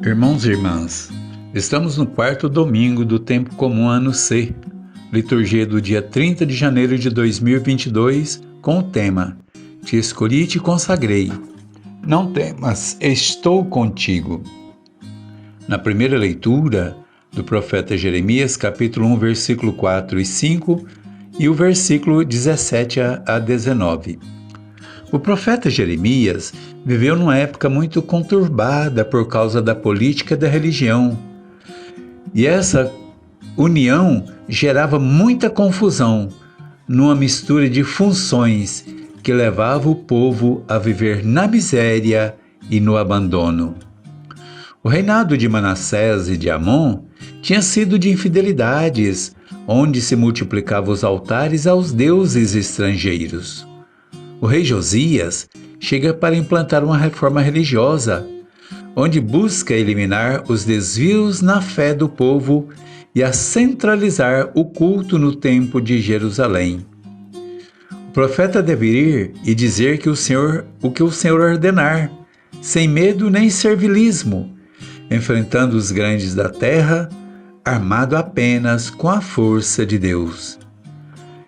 Irmãos e irmãs, estamos no quarto domingo do Tempo Comum Ano C, liturgia do dia 30 de janeiro de 2022, com o tema Te escolhi e te consagrei. Não temas, estou contigo. Na primeira leitura do profeta Jeremias, capítulo 1, versículo 4 e 5, e o versículo 17 a 19. O profeta Jeremias viveu numa época muito conturbada por causa da política e da religião. E essa união gerava muita confusão, numa mistura de funções que levava o povo a viver na miséria e no abandono. O reinado de Manassés e de Amon tinha sido de infidelidades, onde se multiplicavam os altares aos deuses estrangeiros. O rei Josias chega para implantar uma reforma religiosa, onde busca eliminar os desvios na fé do povo e a centralizar o culto no templo de Jerusalém. O profeta deve ir e dizer o que o Senhor ordenar, sem medo nem servilismo, enfrentando os grandes da terra, armado apenas com a força de Deus.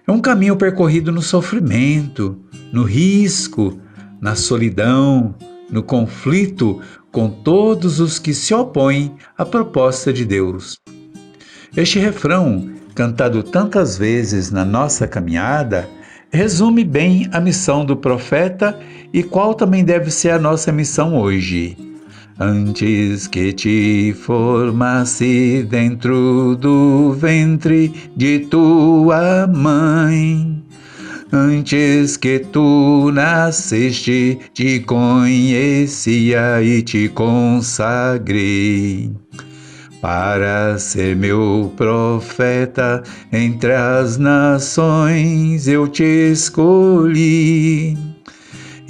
É um caminho percorrido no sofrimento, no risco, na solidão, no conflito com todos os que se opõem à proposta de Deus. Este refrão, cantado tantas vezes na nossa caminhada, resume bem a missão do profeta e qual também deve ser a nossa missão hoje. Antes que te formasse dentro do ventre de tua mãe, antes que tu nasceste, te conhecia e te consagrei. Para ser meu profeta entre as nações eu te escolhi.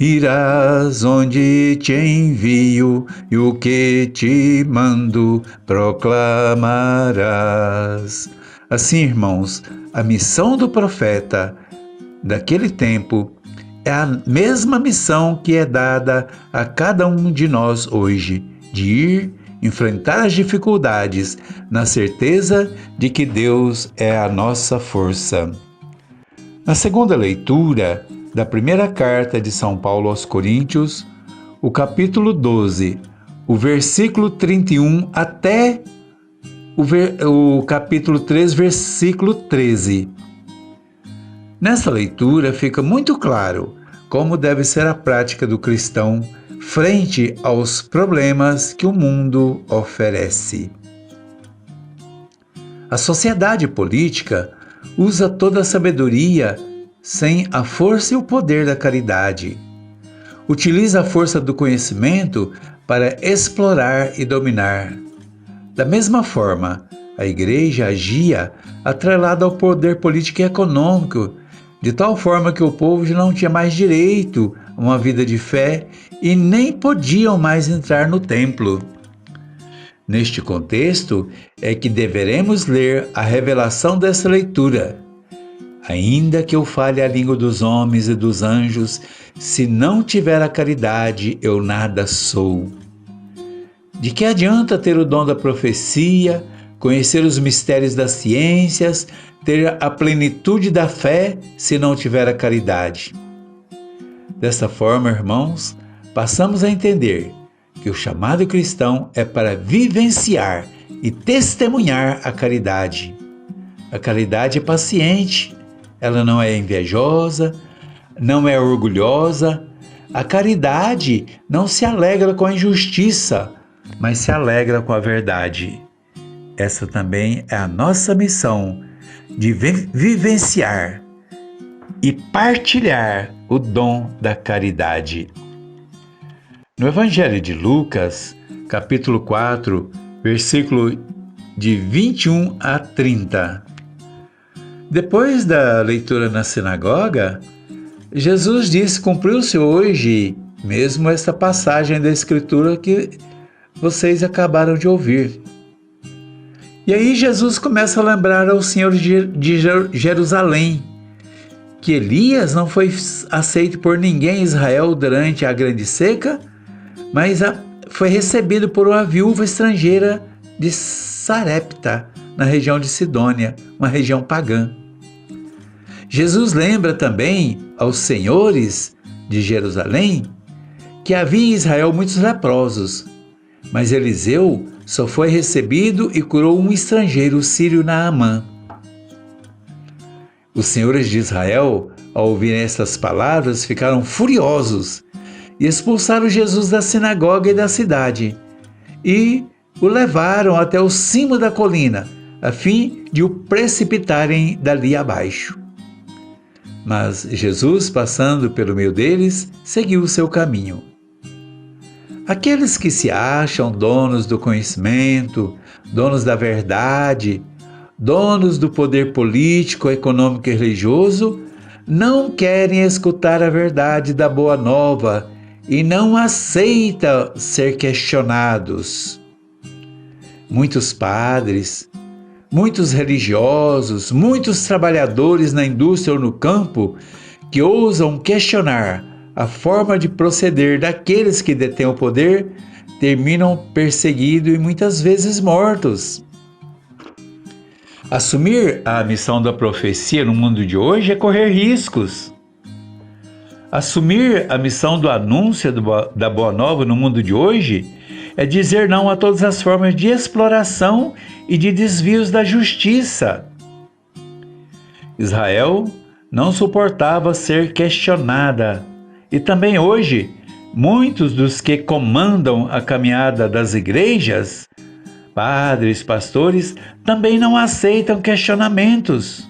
Irás onde te envio e o que te mando proclamarás. Assim, irmãos, a missão do profeta daquele tempo é a mesma missão que é dada a cada um de nós hoje, de ir enfrentar as dificuldades na certeza de que Deus é a nossa força. Na segunda leitura da primeira carta de São Paulo aos Coríntios, o capítulo 12, o versículo 31 até o capítulo 3, versículo 13. Nessa leitura fica muito claro como deve ser a prática do cristão frente aos problemas que o mundo oferece. A sociedade política usa toda a sabedoria sem a força e o poder da caridade. Utiliza a força do conhecimento para explorar e dominar. Da mesma forma, a Igreja agia atrelada ao poder político e econômico, de tal forma que o povo já não tinha mais direito a uma vida de fé e nem podiam mais entrar no templo. Neste contexto é que deveremos ler a revelação dessa leitura. Ainda que eu fale a língua dos homens e dos anjos, se não tiver a caridade, eu nada sou. De que adianta ter o dom da profecia, conhecer os mistérios das ciências, ter a plenitude da fé, se não tiver a caridade? Dessa forma, irmãos, passamos a entender que o chamado cristão é para vivenciar e testemunhar a caridade. A caridade é paciente, ela não é invejosa, não é orgulhosa. A caridade não se alegra com a injustiça, mas se alegra com a verdade. Essa também é a nossa missão, de vivenciar e partilhar o dom da caridade. No Evangelho de Lucas, capítulo 4, versículo de 21 a 30. Depois da leitura na sinagoga, Jesus disse: cumpriu-se hoje mesmo esta passagem da Escritura que vocês acabaram de ouvir. E aí Jesus começa a lembrar ao Senhor de Jerusalém que Elias não foi aceito por ninguém em Israel durante a grande seca, mas foi recebido por uma viúva estrangeira de Sarepta, na região de Sidônia, uma região pagã. Jesus lembra também aos senhores de Jerusalém que havia em Israel muitos leprosos, mas Eliseu só foi recebido e curou um estrangeiro, o sírio Naamã. Os senhores de Israel, ao ouvirem estas palavras, ficaram furiosos e expulsaram Jesus da sinagoga e da cidade e o levaram até o cimo da colina, a fim de o precipitarem dali abaixo. Mas Jesus, passando pelo meio deles, seguiu o seu caminho. Aqueles que se acham donos do conhecimento, donos da verdade, donos do poder político, econômico e religioso, não querem escutar a verdade da boa nova e não aceitam ser questionados. Muitos padres, muitos religiosos, muitos trabalhadores na indústria ou no campo que ousam questionar a forma de proceder daqueles que detêm o poder terminam perseguidos e muitas vezes mortos. Assumir a missão da profecia no mundo de hoje é correr riscos. Assumir a missão do anúncio da Boa Nova no mundo de hoje é dizer não a todas as formas de exploração e de desvios da justiça. Israel não suportava ser questionada, e também hoje, muitos dos que comandam a caminhada das igrejas, padres, pastores, também não aceitam questionamentos.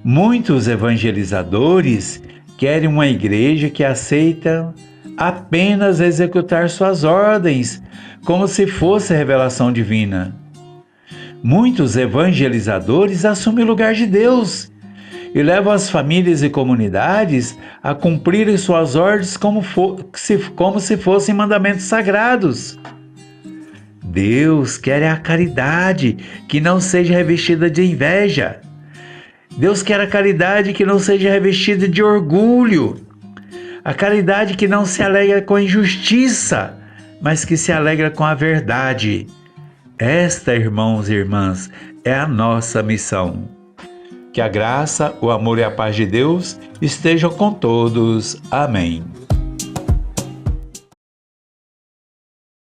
Muitos evangelizadores querem uma igreja que aceita apenas executar suas ordens, como se fosse revelação divina. Muitos evangelizadores assumem o lugar de Deus e levam as famílias e comunidades a cumprirem suas ordens como se fossem mandamentos sagrados. Deus quer a caridade que não seja revestida de inveja. Deus quer a caridade que não seja revestida de orgulho. A caridade que não se alegra com a injustiça, mas que se alegra com a verdade. Esta, irmãos e irmãs, é a nossa missão. Que a graça, o amor e a paz de Deus estejam com todos. Amém.